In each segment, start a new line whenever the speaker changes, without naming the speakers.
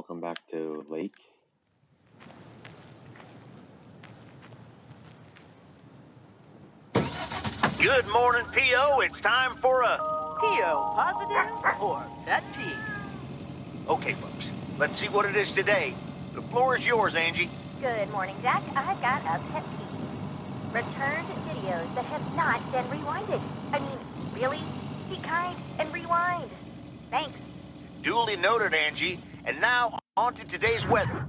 Welcome back to Lake.
Good morning, P.O. It's time for a
P.O. positive or pet peeve?
Okay, folks, let's see what it is today. The floor is yours, Angie.
Good morning, Jack. I've got a pet peeve. Returned videos that have not been rewinded. I mean, really? Be kind and rewind. Thanks.
Duly noted, Angie. And now, on to today's weather.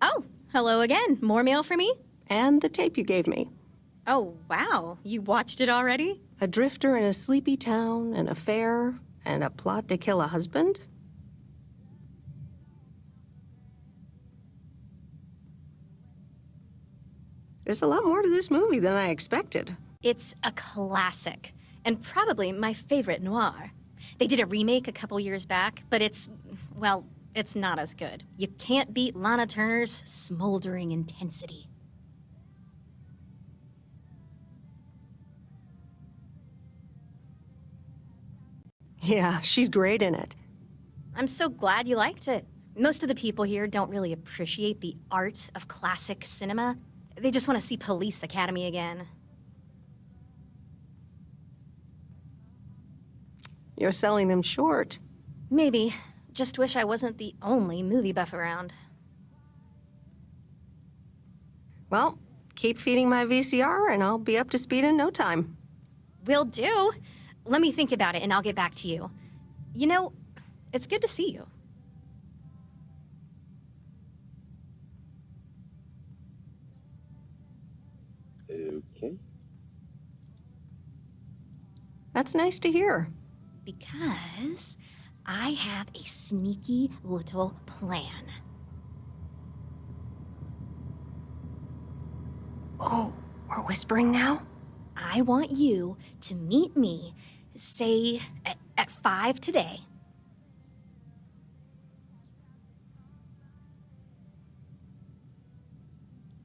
Oh, hello again. More mail for me?
And the tape you gave me.
Oh, wow. You watched it already?
A drifter in a sleepy town, an affair, and a plot to kill a husband? There's a lot more to this movie than I expected.
It's a classic, and probably my favorite noir. They did a remake a couple years back, but it's not as good. You can't beat Lana Turner's smoldering intensity.
Yeah, she's great in it.
I'm so glad you liked it. Most of the people here don't really appreciate the art of classic cinema. They just want to see Police Academy again.
You're selling them short.
Maybe. Just wish I wasn't the only movie buff around.
Well, keep feeding my VCR and I'll be up to speed in no time.
Will do. Let me think about it and I'll get back to you. You know, it's good to see you.
Okay.
That's nice to hear.
Because I have a sneaky little plan.
Oh, we're whispering now?
I want you to meet me, say, at 5 today.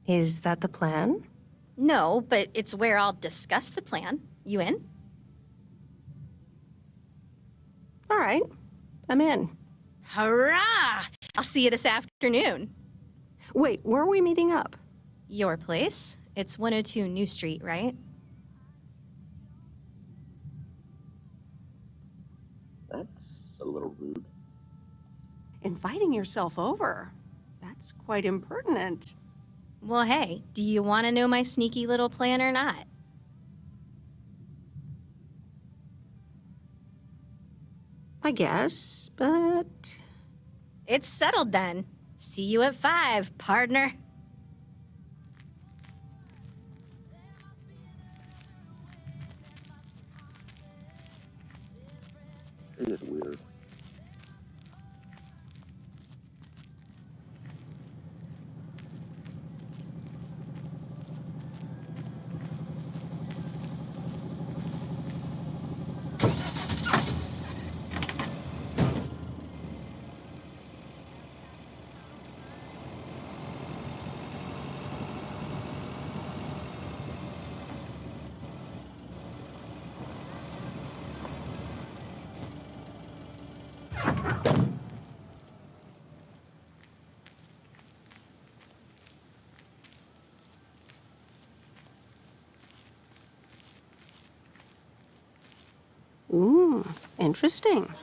Is that the plan?
No, but it's where I'll discuss the plan. You in?
All right, I'm in.
Hurrah! I'll see you this afternoon.
Wait, where are we meeting up?
Your place? It's 102 New Street, right?
That's a little rude.
Inviting yourself over. That's quite impertinent.
Well, hey, do you want to know my sneaky little plan or not?
I guess, but...
It's settled then. See you at 5, partner.
It is weird.
Ooh, interesting.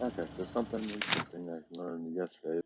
Okay, so something interesting I learned yesterday.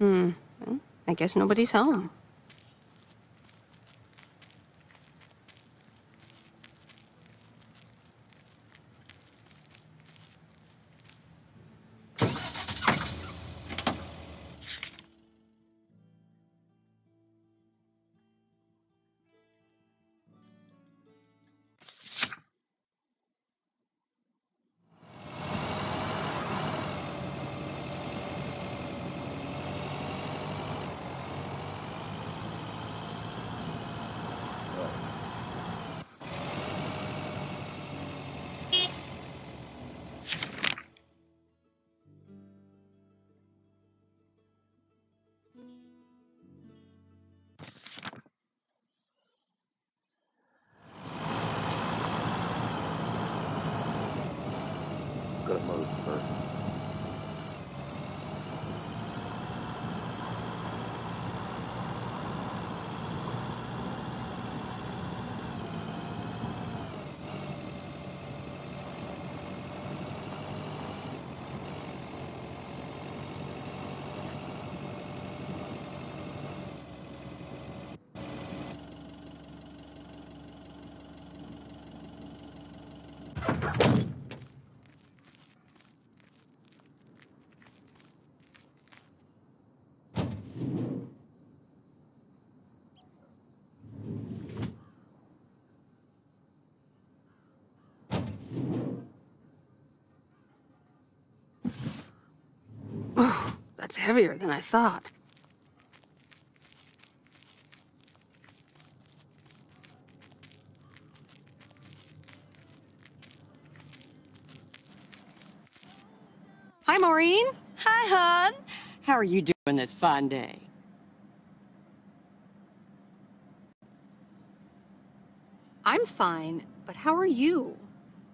Well, I guess nobody's home.
Go to mode first.
That's heavier than I thought. Hi, Maureen.
Hi, hon. How are you doing this fine day?
I'm fine, but how are you?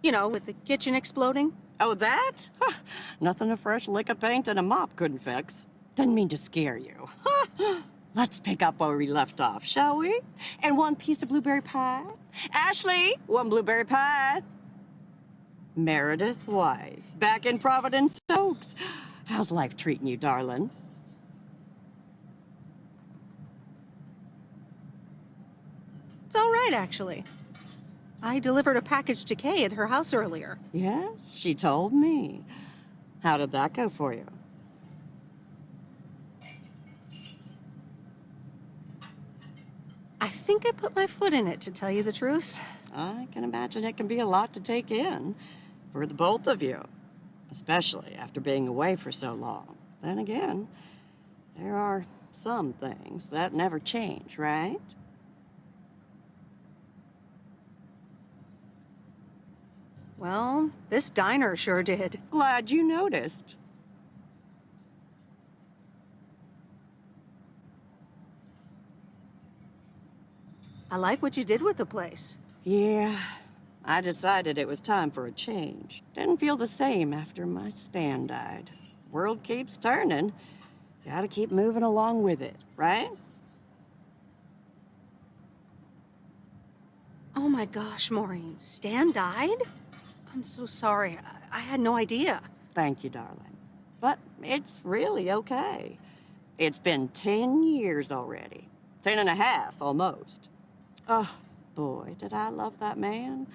You know, with the kitchen exploding?
Oh, that? Huh, nothing a fresh lick of paint and a mop couldn't fix. Didn't mean to scare you. Let's pick up where we left off, shall we? And one piece of blueberry pie? Ashley, one blueberry pie. Meredith Wise, back in Providence Oaks. How's life treating you, darling?
It's all right, actually. I delivered a package to Kay at her house earlier.
Yes, she told me. How did that go for you?
I think I put my foot in it, to tell you the truth.
I can imagine it can be a lot to take in for the both of you, especially after being away for so long. Then again, there are some things that never change, right?
Well, this diner sure did.
Glad you noticed.
I like what you did with the place.
Yeah, I decided it was time for a change. Didn't feel the same after my Stan died. World keeps turning. Gotta keep moving along with it, right?
Oh my gosh, Maureen, Stan died? I'm so sorry. I had no idea.
Thank you, darling. But it's really okay. It's been 10 years already. 10 and a half, almost. Oh, boy, did I love that man.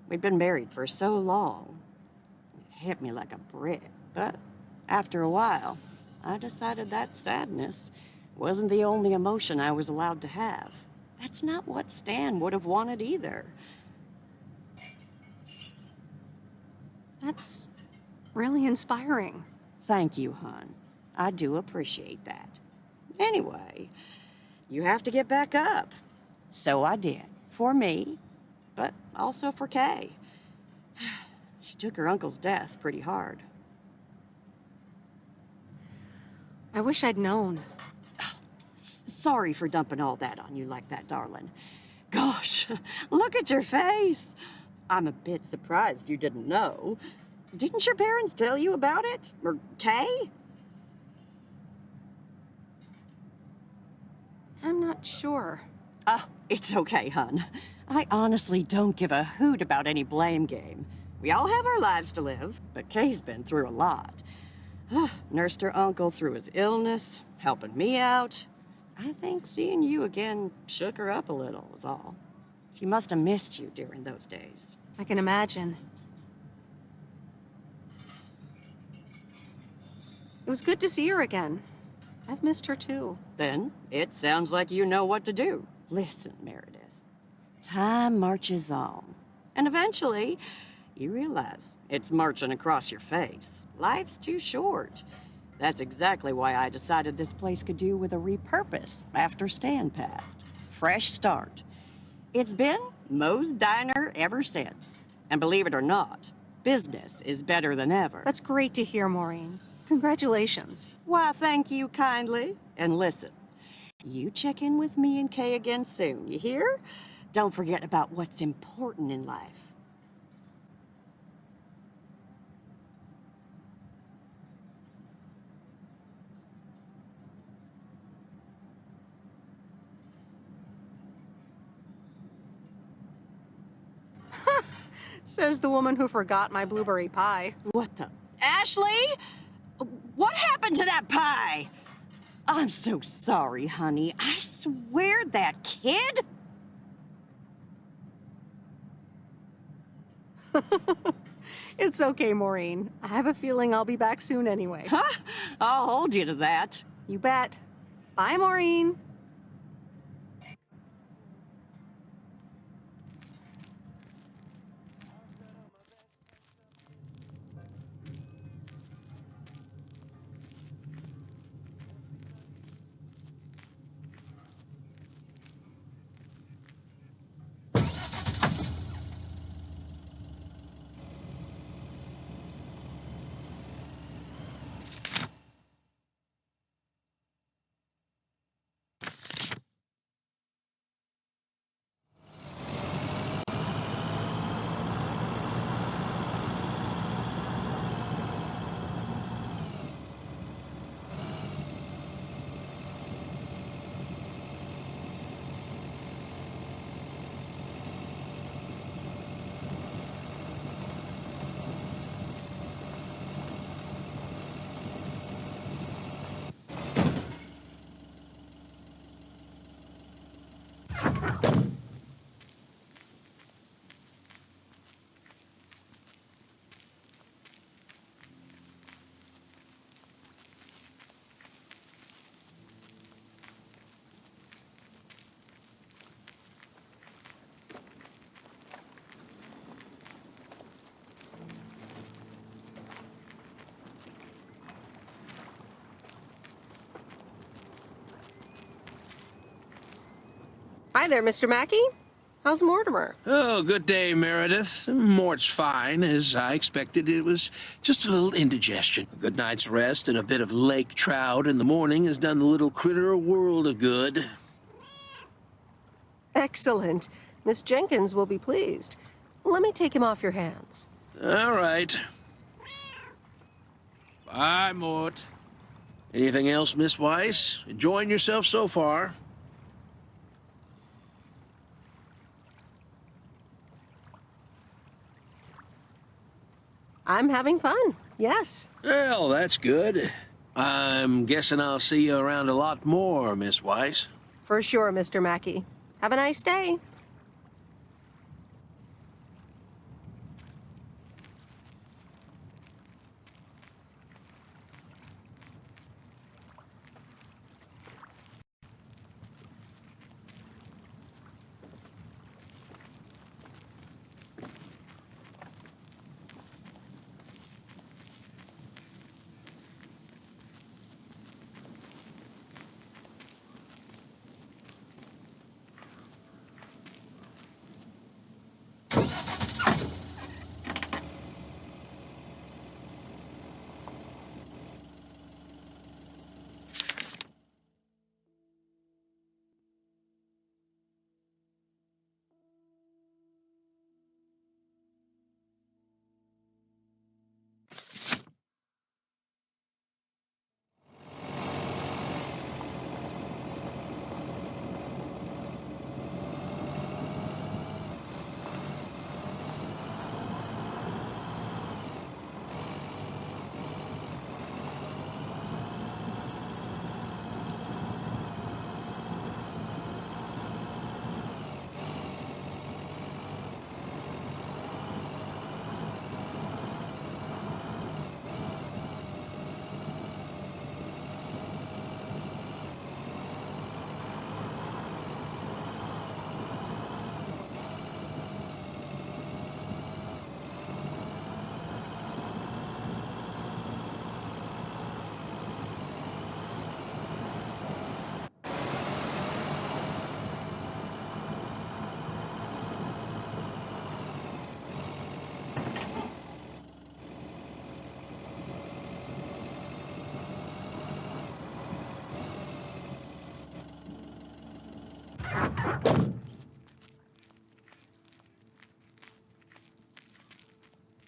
We'd been married for so long. It hit me like a brick. But after a while, I decided that sadness wasn't the only emotion I was allowed to have. That's not what Stan would have wanted either.
That's really inspiring.
Thank you, hon. I do appreciate that. Anyway, you have to get back up. So I did. For me, but also for Kay. She took her uncle's death pretty hard.
I wish I'd known.
Sorry for dumping all that on you like that, darling. Gosh, look at your face. I'm a bit surprised you didn't know. Didn't your parents tell you about it? Or Kay?
I'm not sure.
Oh, it's okay, hon. I honestly don't give a hoot about any blame game. We all have our lives to live, but Kay's been through a lot. Nursed her uncle through his illness, helping me out. I think seeing you again shook her up a little, is all. She must have missed you during those days.
I can imagine. It was good to see her again. I've missed her too.
Then, it sounds like you know what to do. Listen, Meredith. Time marches on. And eventually, you realize it's marching across your face. Life's too short. That's exactly why I decided this place could do with a repurpose after Stan passed. Fresh start. It's been Moe's Diner ever since. And believe it or not, business is better than ever.
That's great to hear, Maureen. Congratulations.
Why, thank you kindly. And listen, you check in with me and Kay again soon, you hear? Don't forget about what's important in life.
Says the woman who forgot my blueberry pie.
What the? Ashley? What happened to that pie? I'm so sorry, honey. I swear that kid...
It's okay, Maureen. I have a feeling I'll be back soon anyway.
Huh? I'll hold you to that.
You bet. Bye, Maureen. Hi there, Mr. Mackey. How's Mortimer?
Oh, good day, Meredith. Mort's fine. As I expected, it was just a little indigestion. A good night's rest and a bit of lake trout in the morning has done the little critter a world of good.
Excellent. Miss Jenkins will be pleased. Let me take him off your hands.
All right. Bye, Mort. Anything else, Miss Weiss? Enjoying yourself so far?
I'm having fun, yes.
Well, that's good. I'm guessing I'll see you around a lot more, Miss Weiss.
For sure, Mr. Mackey. Have a nice day.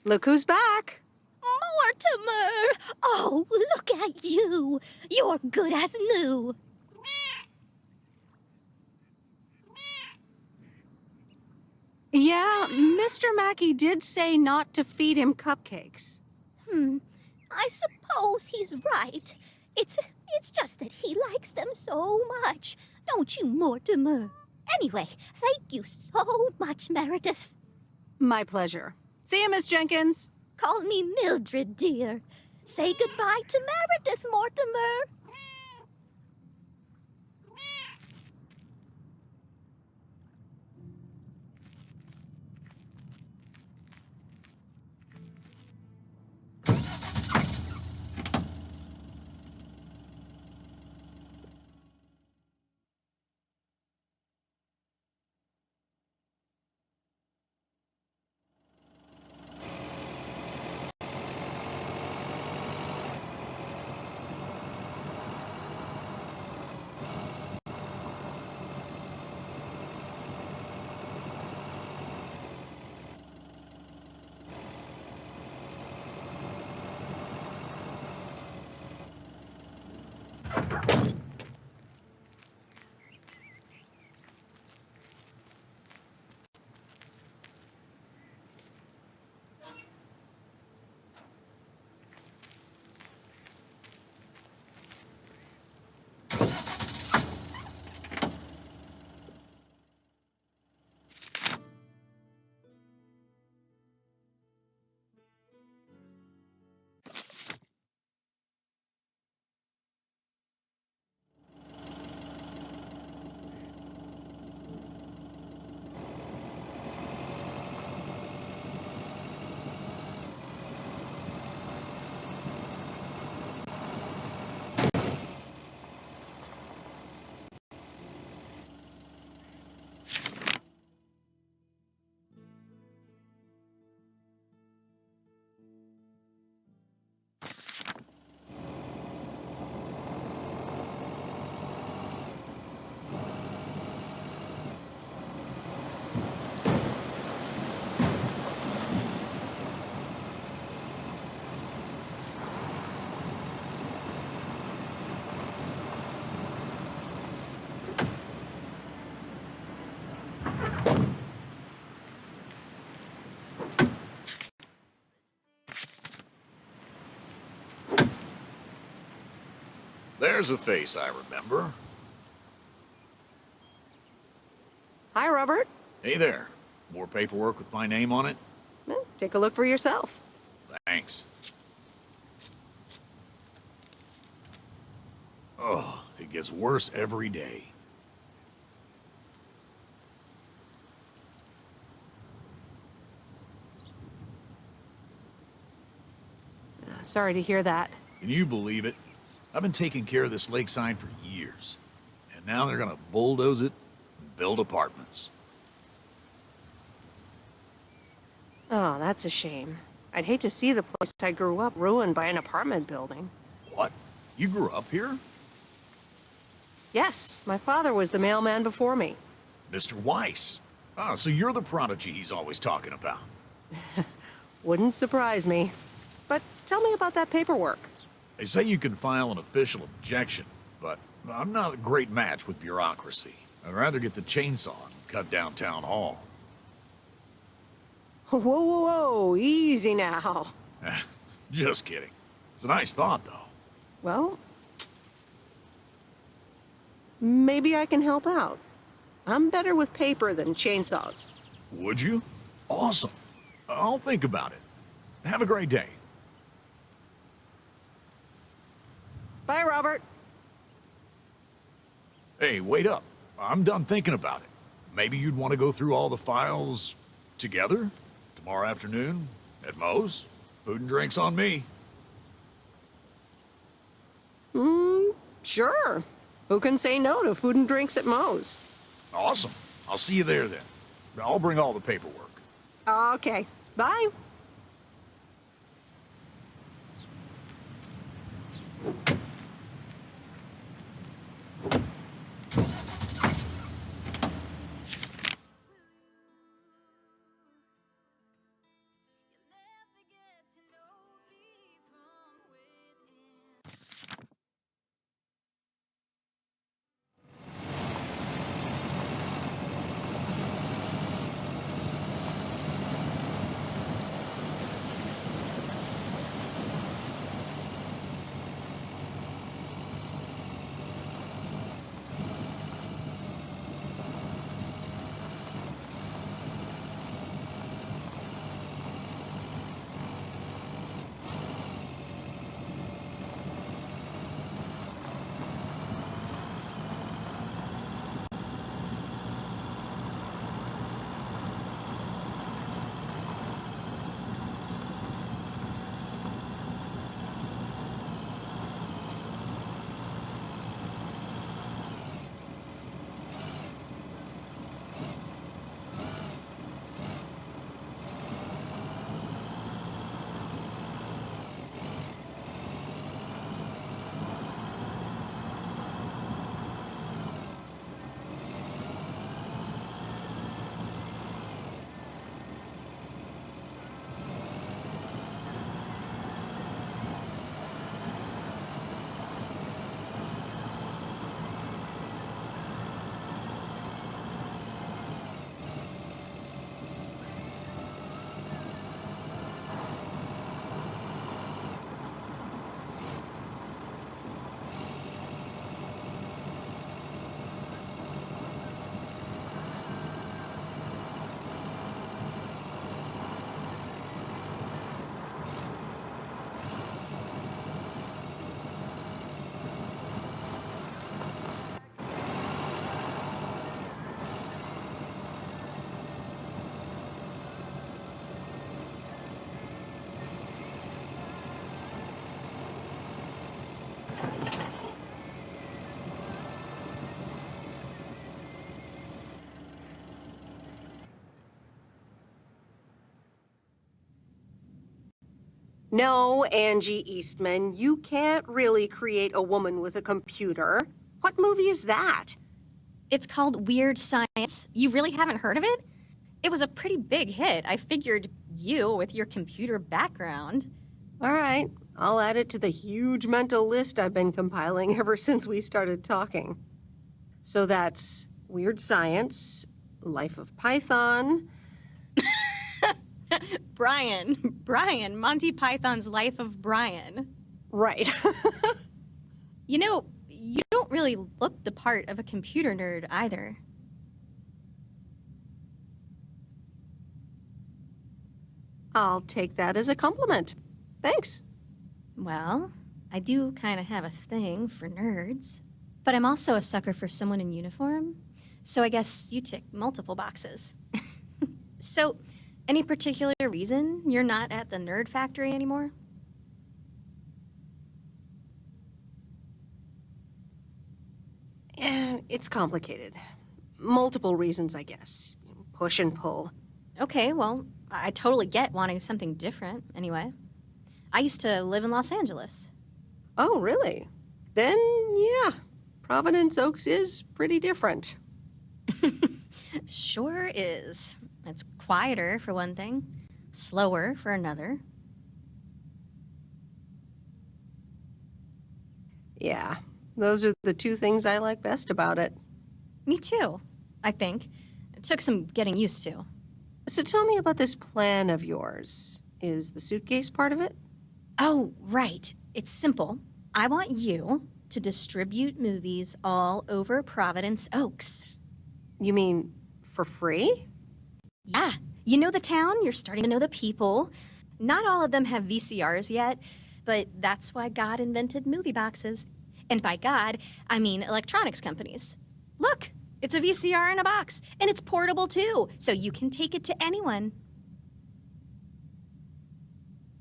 Look who's back.
Mortimer! Oh, look at you. You're good as new.
Yeah, Mr. Mackey did say not to feed him cupcakes.
I suppose he's right. It's just that he likes them so much. Don't you, Mortimer? Anyway, thank you so much, Meredith.
My pleasure. See you, Miss Jenkins.
Call me Mildred, dear. Say goodbye to Meredith, Mortimer.
There's a face I remember.
Hi, Robert.
Hey there. More paperwork with my name on it?
Well, take a look for yourself.
Thanks. Oh, it gets worse every day.
Sorry to hear that.
Can you believe it? I've been taking care of this lakeside for years. And now they're gonna bulldoze it and build apartments.
Oh, that's a shame. I'd hate to see the place I grew up ruined by an apartment building.
What? You grew up here?
Yes, my father was the mailman before me.
Mr. Weiss. Oh, so you're the prodigy he's always talking about.
Wouldn't surprise me. But tell me about that paperwork.
They say you can file an official objection, but I'm not a great match with bureaucracy. I'd rather get the chainsaw and cut down town hall.
Whoa, whoa, whoa, easy now.
Just kidding. It's a nice thought, though.
Well, maybe I can help out. I'm better with paper than chainsaws.
Would you? Awesome. I'll think about it. Have a great day.
Bye, Robert.
Hey, wait up. I'm done thinking about it. Maybe you'd want to go through all the files together? Tomorrow afternoon? At Moe's? Food and drinks on me.
Sure. Who can say no to food and drinks at Moe's?
Awesome. I'll see you there then. I'll bring all the paperwork.
Okay. Bye. No, Angie Eastman, you can't really create a woman with a computer. What movie is that?
It's called Weird Science. You really haven't heard of it? It was a pretty big hit. I figured you, with your computer background.
All right, I'll add it to the huge mental list I've been compiling ever since we started talking. So that's Weird Science, Life of Python.
Brian, Monty Python's Life of Brian.
Right.
You know, don't really look the part of a computer nerd either.
I'll take that as a compliment. Thanks.
Well, I do kind of have a thing for nerds. But I'm also a sucker for someone in uniform, so I guess you tick multiple boxes. So, any particular reason you're not at the nerd factory anymore?
It's complicated. Multiple reasons, I guess. Push and pull.
Okay, well, I totally get wanting something different, anyway. I used to live in Los Angeles.
Oh, really? Then, yeah. Providence Oaks is pretty different.
Sure is. It's quieter, for one thing. Slower, for another.
Yeah, those are the two things I like best about it.
Me too, I think. It took some getting used to.
So tell me about this plan of yours. Is the suitcase part of it?
Oh, right. It's simple. I want you to distribute movies all over Providence Oaks.
You mean for free?
Yeah. You know the town, you're starting to know the people. Not all of them have VCRs yet, but that's why God invented movie boxes. And by God, I mean electronics companies. Look, it's a VCR in a box, and it's portable too, so you can take it to anyone.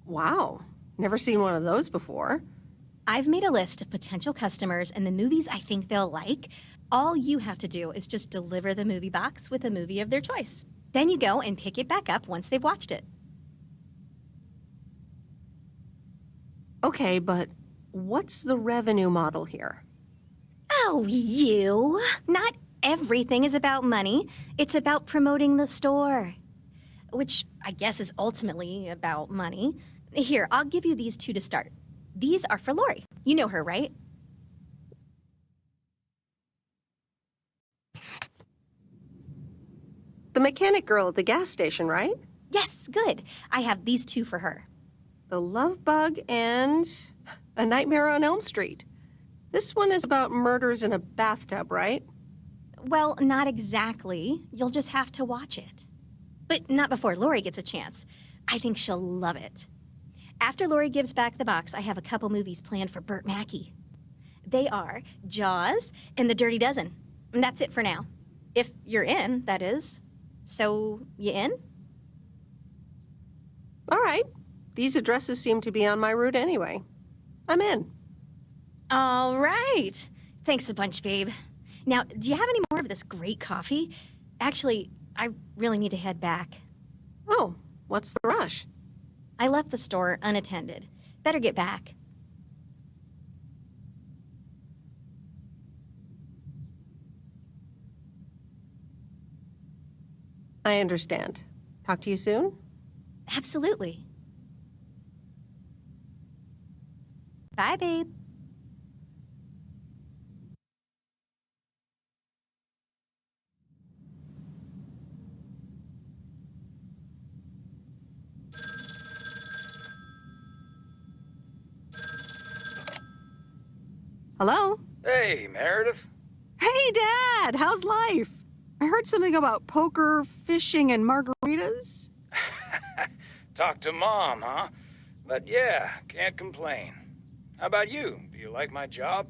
Wow, never seen one of those before.
I've made a list of potential customers and the movies I think they'll like. All you have to do is just deliver the movie box with a movie of their choice. Then you go and pick it back up once they've watched it.
Okay, but what's the revenue model here?
Oh, you! Not everything is about money. It's about promoting the store. Which I guess is ultimately about money. Here, I'll give you these two to start. These are for Lori. You know her, right?
The mechanic girl at the gas station, right?
Yes, good. I have these two for her.
The Love Bug and A Nightmare on Elm Street. This one is about murders in a bathtub, right?
Well, not exactly. You'll just have to watch it. But not before Lori gets a chance. I think she'll love it. After Lori gives back the box, I have a couple movies planned for Burt Mackey. They are Jaws and The Dirty Dozen. And that's it for now. If you're in, that is. So, you in?
All right. These addresses seem to be on my route anyway. I'm in.
All right. Thanks a bunch, babe. Now, do you have any more of this great coffee? Actually, I really need to head back.
Oh, what's the rush?
I left the store unattended. Better get back.
I understand. Talk to you soon?
Absolutely. Bye, babe.
Hello?
Hey, Meredith.
Hey, Dad! How's life? I heard something about poker, fishing, and margaritas.
Talk to Mom, huh? But yeah, can't complain. How about you? Do you like my job?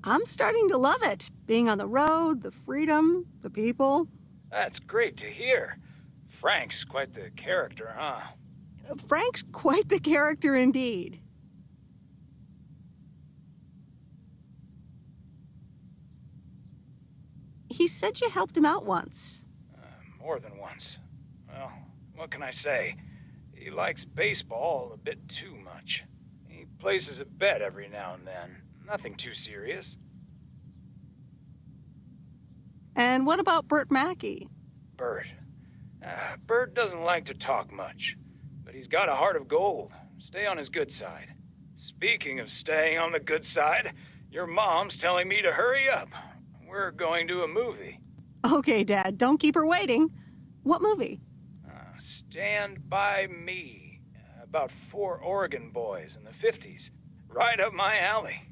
I'm starting to love it. Being on the road, the freedom, the people.
That's great to hear. Frank's quite the character, huh?
Frank's quite the character indeed. He said you helped him out once.
More than once. Well, what can I say? He likes baseball a bit too much. He places a bet every now and then. Nothing too serious.
And what about Burt Mackey?
Bert. Bert doesn't like to talk much, but he's got a heart of gold. Stay on his good side. Speaking of staying on the good side, your mom's telling me to hurry up. We're going to a movie.
Okay, Dad, don't keep her waiting. What movie?
Stand By Me. About 4 Oregon boys in the 50s. Right up my alley.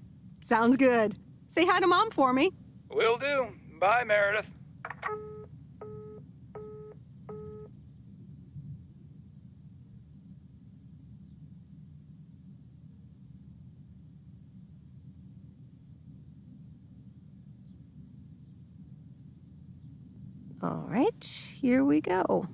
Sounds good. Say hi to Mom for me.
Will do. Bye, Meredith.
All right, here we go.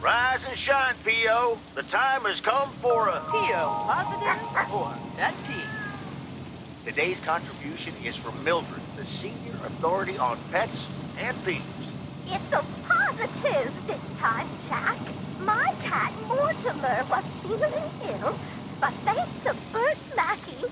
Rise and shine, P.O. The time has come for a...
P.O. positive or Pet P?
Today's contribution is from Mildred, the senior authority on pets and thieves.
It's a positive this time, Jack. My cat Mortimer was feeling ill, but thanks to Bert Mackey,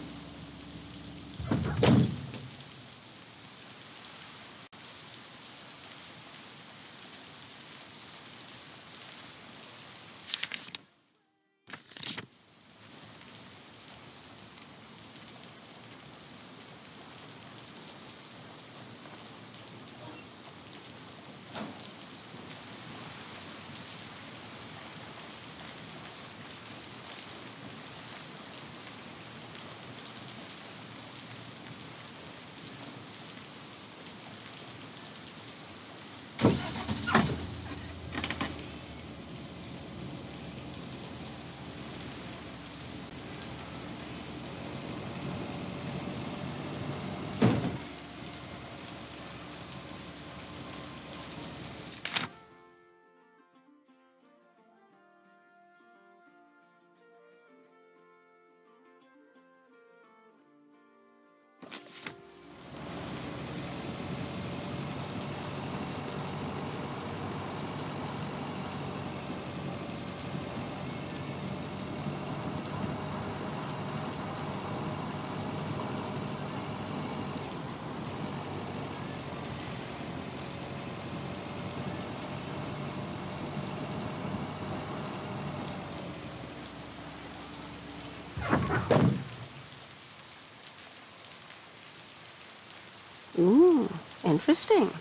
Ooh, interesting.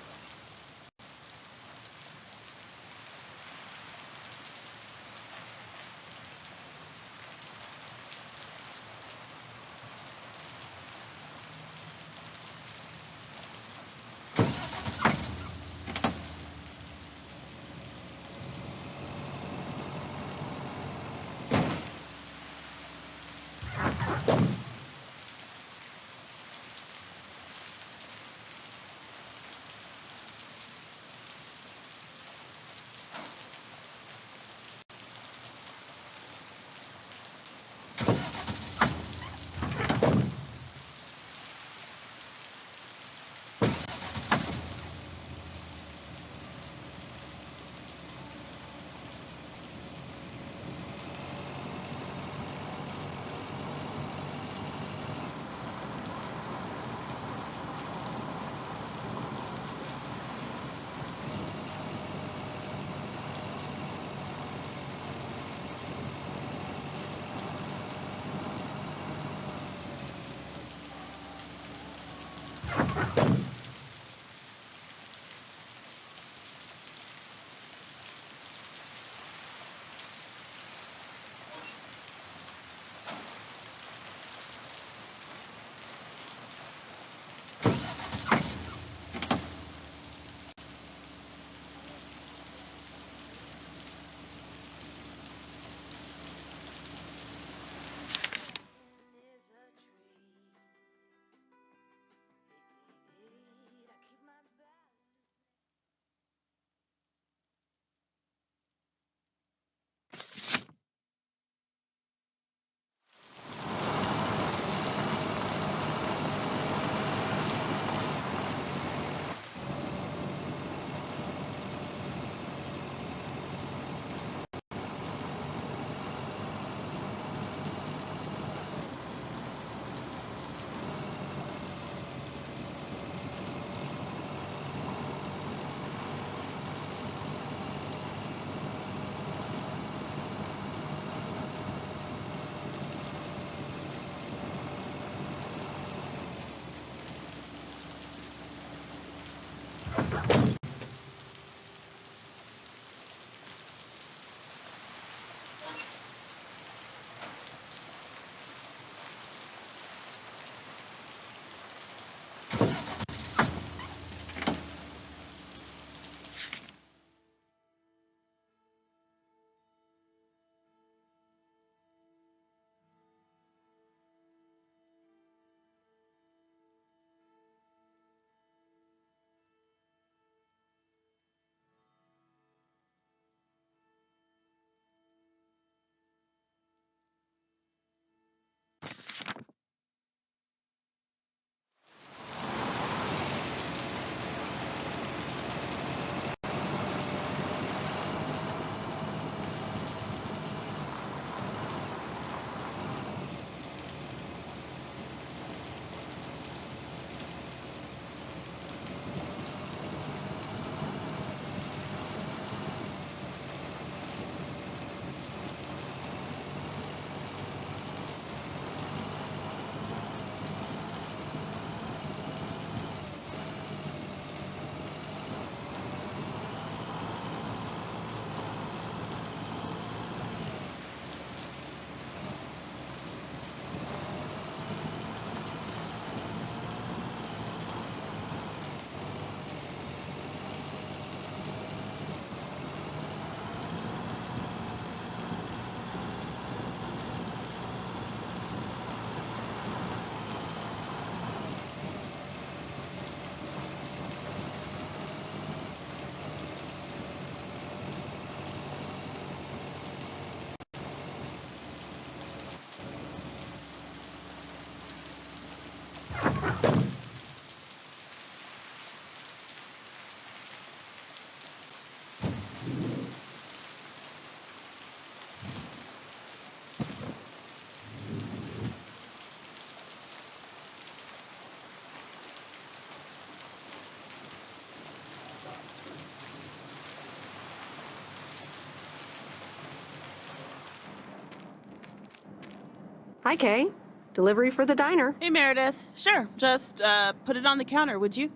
Hi, Kay. Delivery for the diner.
Hey, Meredith. Sure, just put it on the counter, would you?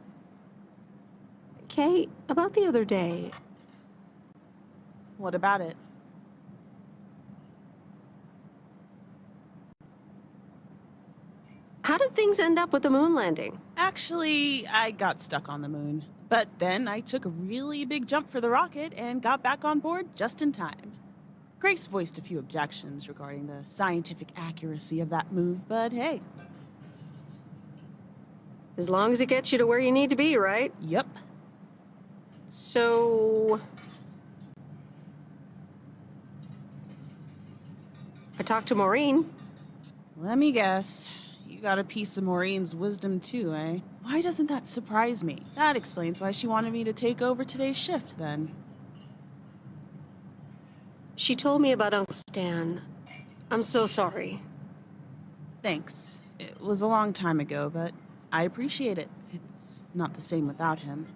Kay, about the other day,
What about it?
how did things end up with the moon landing?
Actually, I got stuck on the moon. But then I took a really big jump for the rocket and got back on board just in time. Grace voiced a few objections regarding the scientific accuracy of that move, but hey.
As long as it gets you to where you need to be, right?
Yep.
So... I talked to Maureen.
Let me guess. You got a piece of Maureen's wisdom too, eh? Why doesn't that surprise me? That explains why she wanted me to take over today's shift, then.
She told me about Uncle Stan. I'm so sorry.
Thanks. It was a long time ago, but I appreciate it. It's not the same without him.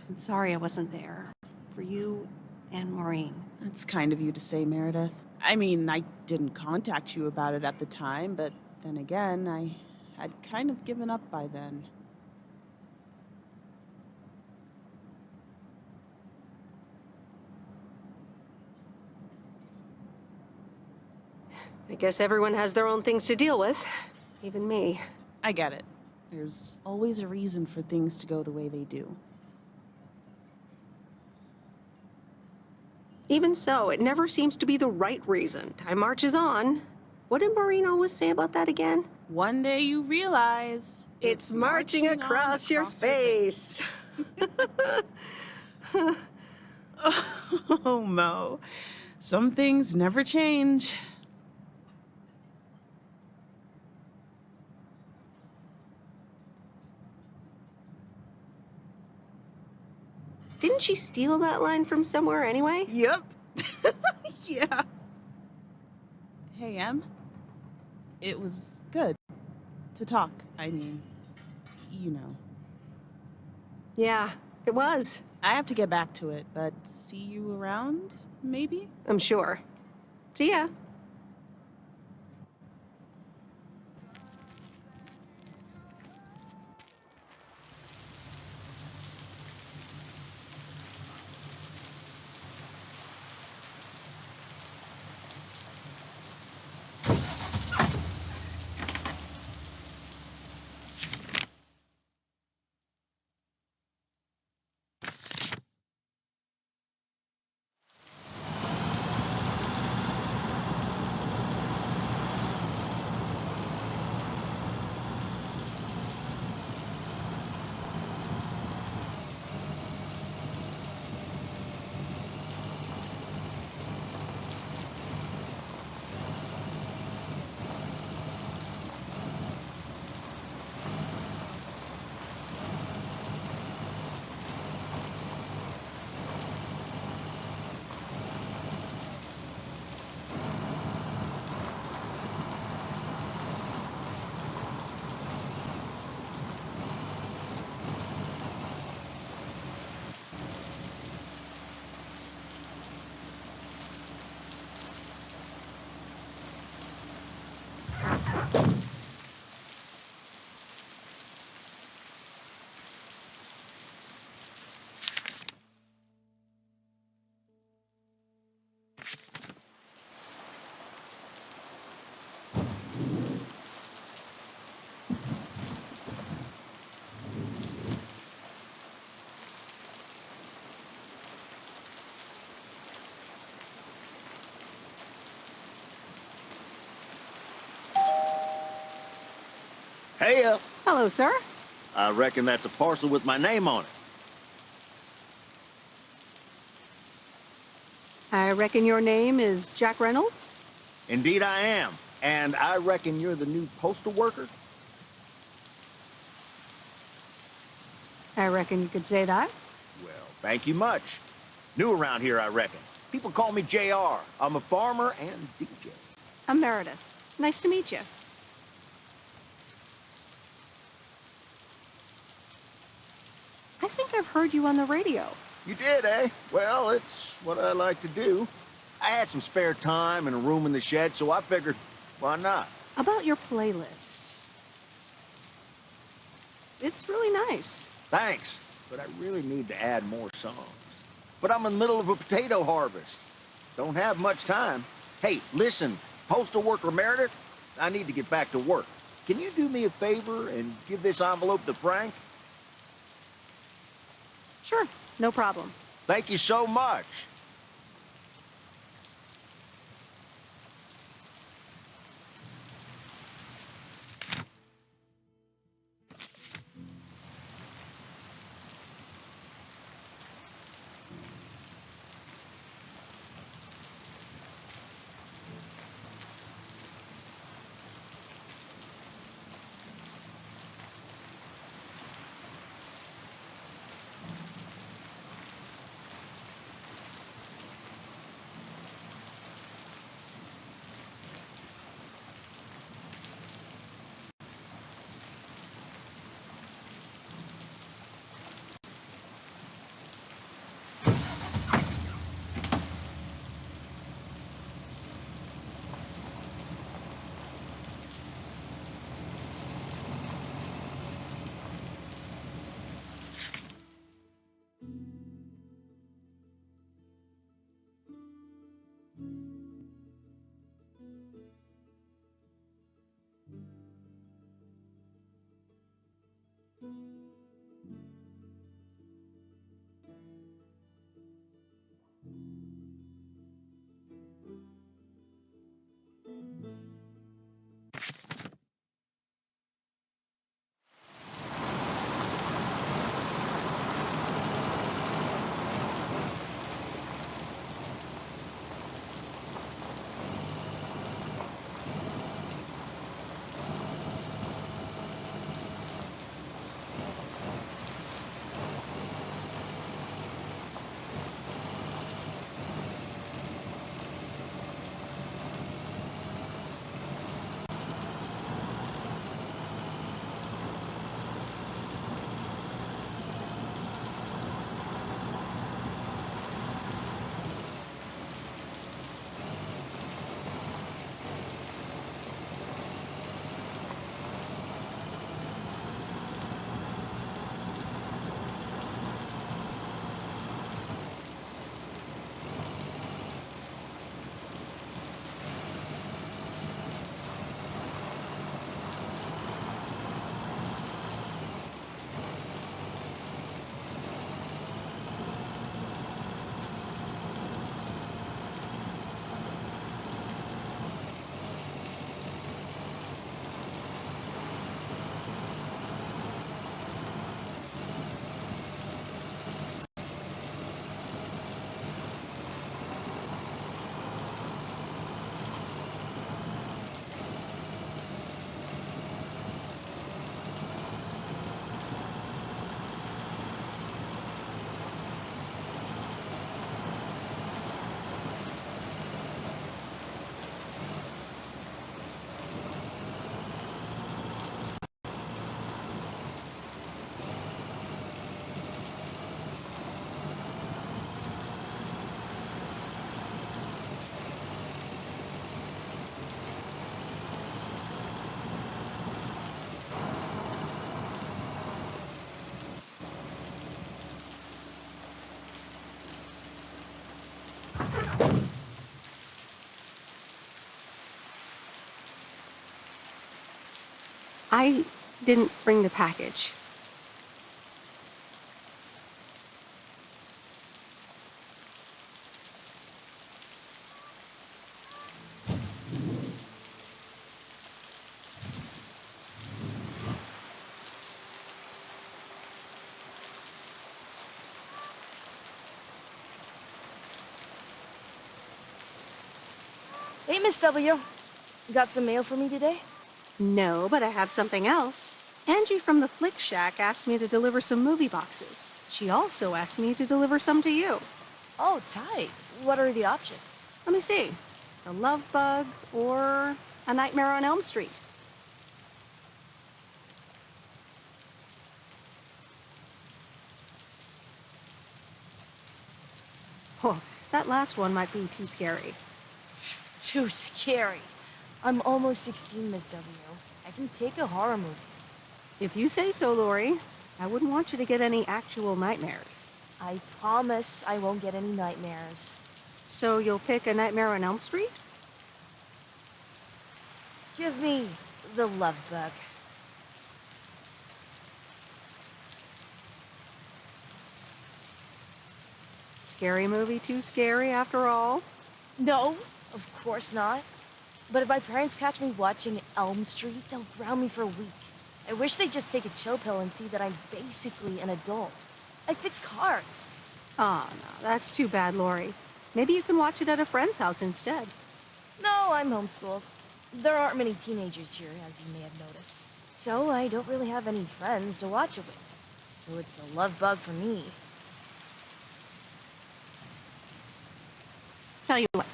I'm sorry I wasn't there. For you and Maureen.
That's kind of you to say, Meredith. I mean, I didn't contact you about it at the time, but then again, I had kind of given up by then.
I guess everyone has their own things to deal with. Even me.
I get it. There's always a reason for things to go the way they do.
Even so, it never seems to be the right reason. Time marches on. What did Maureen always say about that again?
One day you realize
It's marching
on
across your face.
Oh, Mo. Some things never change.
Didn't she steal that line from somewhere anyway?
Yep. Yeah. Hey, Em. It was good to talk. I mean, you know.
Yeah, it was.
I have to get back to it, but see you around, maybe?
I'm sure. See ya.
Hey,
Hello, sir.
I reckon that's a parcel with my name on it.
I reckon your name is Jack Reynolds?
Indeed I am. And I reckon you're the new postal worker?
I reckon you could say that.
Well, thank you much. New around here, I reckon. People call me JR. I'm a farmer and DJ.
I'm Meredith. Nice to meet you. I think I've heard you on the radio.
You did, eh? Well, it's what I like to do. I had some spare time and a room in the shed, so I figured, why not?
About your playlist. It's really nice.
Thanks, but I really need to add more songs. But I'm in the middle of a potato harvest. Don't have much time. Hey, listen, postal worker Meredith, I need to get back to work. Can you do me a favor and give this envelope to Frank?
Sure, no problem.
Thank you so much.
I didn't bring the package.
Hey, Miss W. Got some mail for me today?
No, but I have something else. Angie from the Flick Shack asked me to deliver some movie boxes. She also asked me to deliver some to you.
Oh, tight. What are the options?
Let me see. A Love Bug or A Nightmare on Elm Street. Oh, that last one might be too scary.
Too scary. I'm almost 16, Miss W. I can take a horror movie.
If you say so, Lori. I wouldn't want you to get any actual nightmares.
I promise I won't get any nightmares.
So you'll pick A Nightmare on Elm Street?
Give me the Love Bug.
Scary movie too scary after all?
No, of course not. But if my parents catch me watching Elm Street, they'll ground me for a week. I wish they'd just take a chill pill and see that I'm basically an adult. I fix cars.
Oh, no, that's too bad, Lori. Maybe you can watch it at a friend's house instead.
No, I'm homeschooled. There aren't many teenagers here, as you may have noticed. So I don't really have any friends to watch it with. So it's a love bug for me.
Tell you what,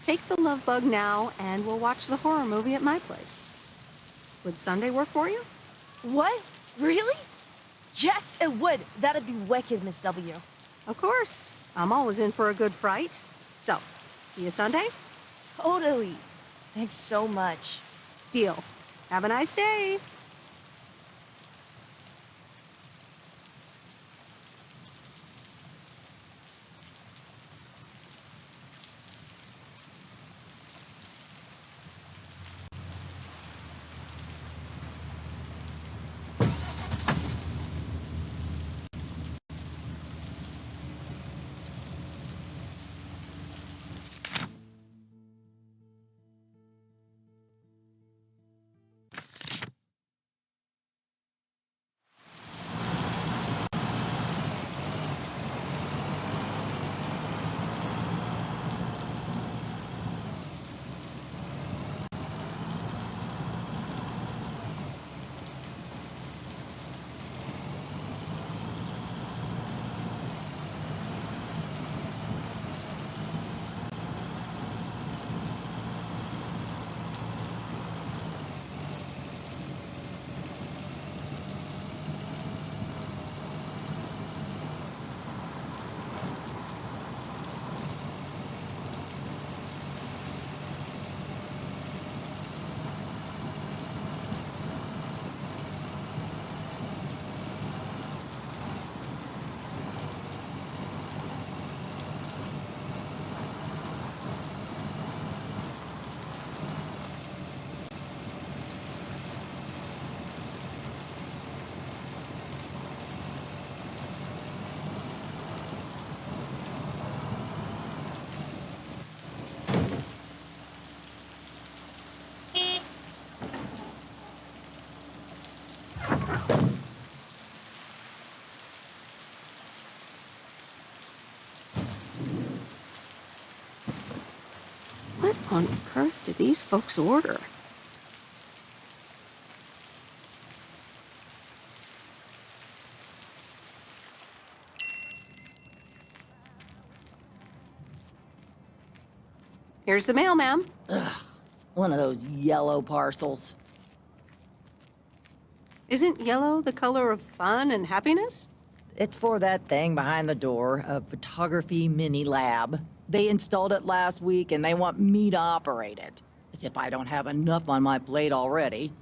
take the Love Bug now and we'll watch the horror movie at my place. Would Sunday work for you?
What? Really? Yes, it would. That'd be wicked, Miss W.
Of course. I'm always in for a good fright. So, see you Sunday?
Totally. Thanks so much.
Deal. Have a nice day. What on earth did these folks order? Here's the mail, ma'am.
Ugh, one of those yellow parcels.
Isn't yellow the color of fun and happiness?
It's for that thing behind the door, a photography mini lab. They installed it last week and they want me to operate it. As if I don't have enough on my plate already.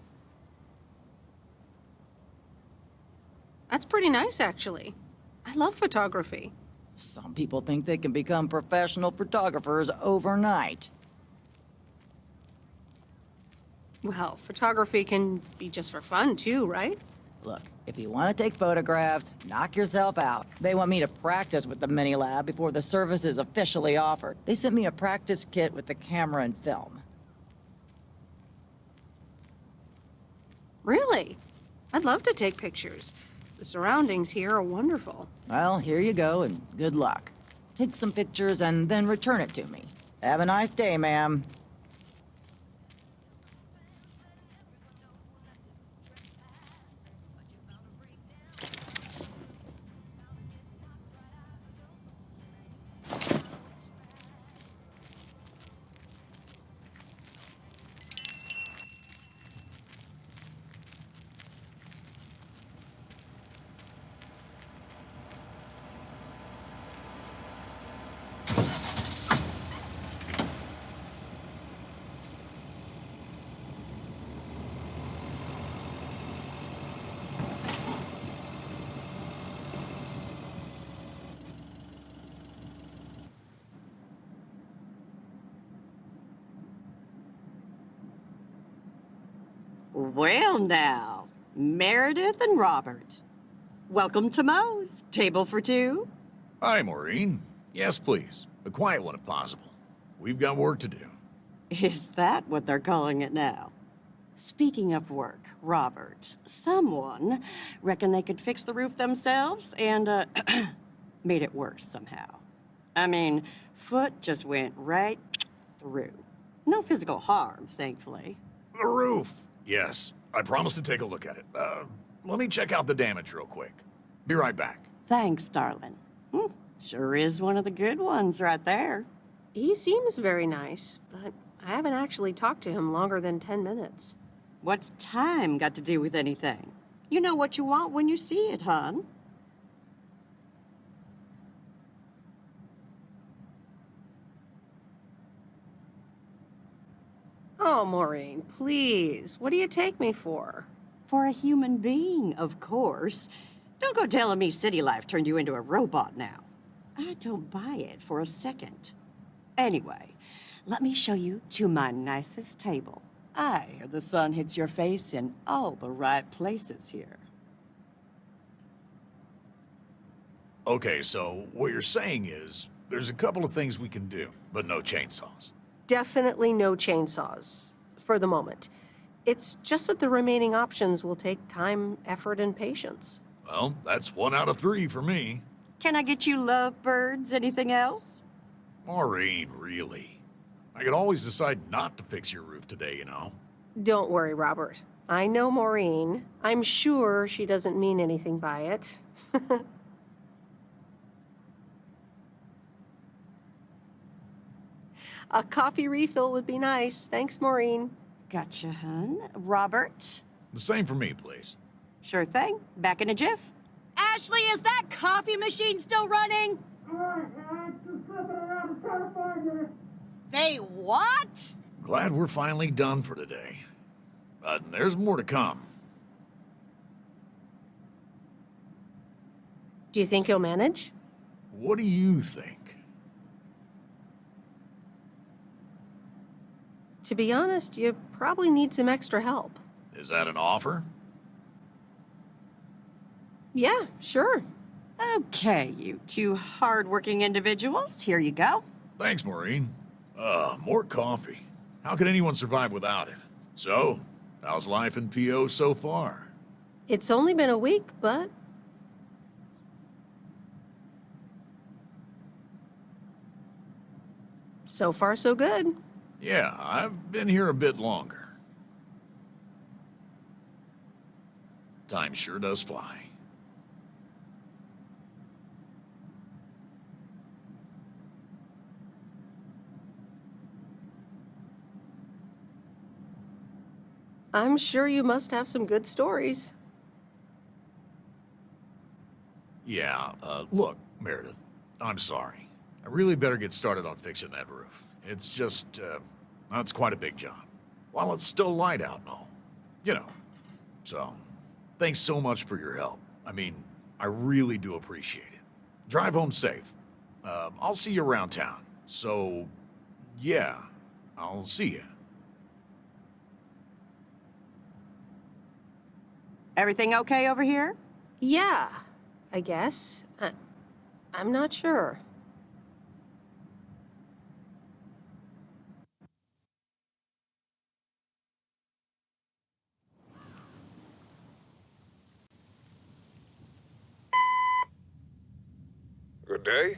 That's pretty nice, actually. I love photography.
Some people think they can become professional photographers overnight.
Well, photography can be just for fun, too, right?
Look, if you want to take photographs, knock yourself out. They want me to practice with the mini lab before the service is officially offered. They sent me a practice kit with the camera and film.
Really? I'd love to take pictures. The surroundings here are wonderful.
Well, here you go, and good luck. Take some pictures and then return it to me. Have a nice day, ma'am.
Well, now, Meredith and Robert. Welcome to Moe's. Table for two?
Hi, Maureen. Yes, please. A quiet one if possible. We've got work to do.
Is that what they're calling it now? Speaking of work, Robert, someone reckoned they could fix the roof themselves and, made it worse somehow. I mean, foot just went right through. No physical harm, thankfully.
The roof. Yes, I promised to take a look at it. Let me check out the damage real quick. Be right back.
Thanks, darling. Sure is one of the good ones right there.
He seems very nice, but I haven't actually talked to him longer than 10 minutes.
What's time got to do with anything? You know what you want when you see it, hon.
Oh, Maureen, please. What do you take me for?
For a human being, of course. Don't go telling me city life turned you into a robot now. I don't buy it for a second. Anyway, let me show you to my nicest table. I hear the sun hits your face in all the right places here.
Okay, so what you're saying is there's a couple of things we can do, but no chainsaws.
Definitely no chainsaws, for the moment. It's just that the remaining options will take time, effort, and patience.
Well, that's 1 out of 3 for me.
Can I get you lovebirds? Anything else?
Maureen, really? I could always decide not to fix your roof today, you know?
Don't worry, Robert. I know Maureen. I'm sure she doesn't mean anything by it. A coffee refill would be nice. Thanks, Maureen.
Gotcha, hun. Robert?
The same for me, please.
Sure thing. Back in a jiff. Ashley, is that coffee machine still running? They what?
Glad we're finally done for today. But there's more to come.
Do you think he'll manage?
What do you think?
To be honest, you probably need some extra help.
Is that an offer?
Yeah, sure.
Okay, you two hard-working individuals, here you go.
Thanks, Maureen. More coffee. How could anyone survive without it? So, how's life in PO so far?
It's only been a week, but... so far, so good.
Yeah, I've been here a bit longer. Time sure does fly.
I'm sure you must have some good stories.
Yeah, look, Meredith, I'm sorry. I really better get started on fixing that roof. It's just, it's quite a big job. While it's still light out and all. You know. So, thanks so much for your help. I mean, I really do appreciate it. Drive home safe. I'll see you around town. So, yeah, I'll see you.
Everything okay over here?
Yeah, I guess. I'm not sure.
Good day.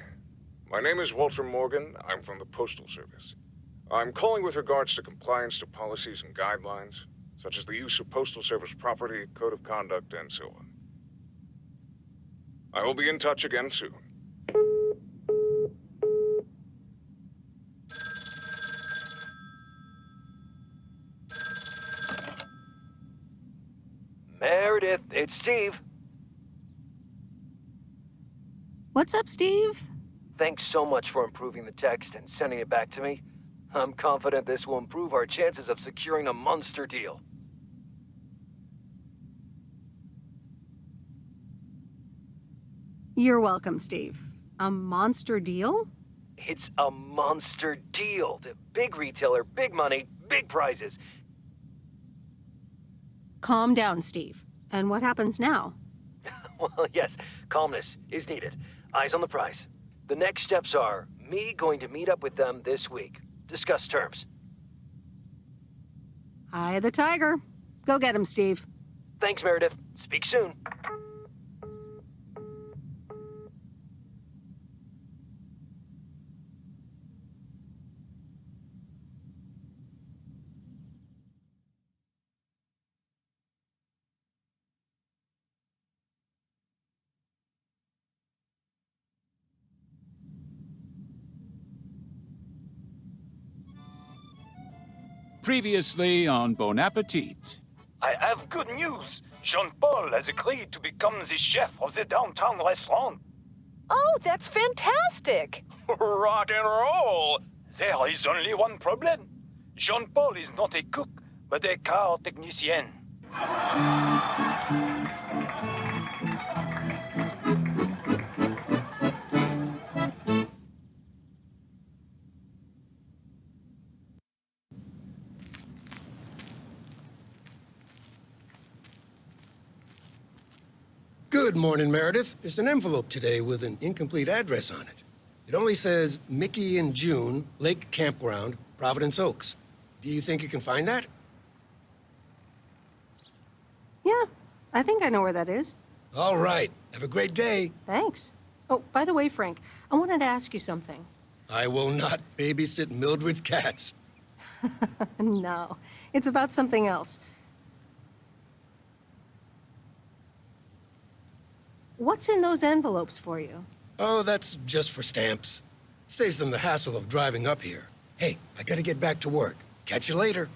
My name is Walter Morgan. I'm from the Postal Service. I'm calling with regards to compliance to policies and guidelines, such as the use of Postal Service property, code of conduct, and so on. I will be in touch again soon.
Meredith, it's Steve.
What's up, Steve?
Thanks so much for improving the text and sending it back to me. I'm confident this will improve our chances of securing a monster deal.
You're welcome, Steve. A monster deal?
It's a monster deal. The big retailer, big money, big prizes.
Calm down, Steve. And what happens now?
Well, yes, calmness is needed. Eyes on the prize. The next steps are me going to meet up with them this week. Discuss terms.
Eye of the tiger. Go get him, Steve.
Thanks, Meredith. Speak soon.
Previously on Bon Appetit.
I have good news. Jean-Paul has agreed to become the chef of the downtown restaurant.
Oh, that's fantastic!
Rock and roll! There is only one problem. Jean-Paul is not a cook, but a car technician.
Good morning, Meredith. There's an envelope today with an incomplete address on it. It only says Mickey and June, Lake Campground, Providence Oaks. Do you think you can find that?
Yeah, I think I know where that is.
All right. Have a great day.
Thanks. Oh, by the way, Frank, I wanted to ask you something.
I will not babysit Mildred's cats.
No, it's about something else. What's in those envelopes for you?
Oh, that's just for stamps. Saves them the hassle of driving up here. Hey, I gotta get back to work. Catch you later.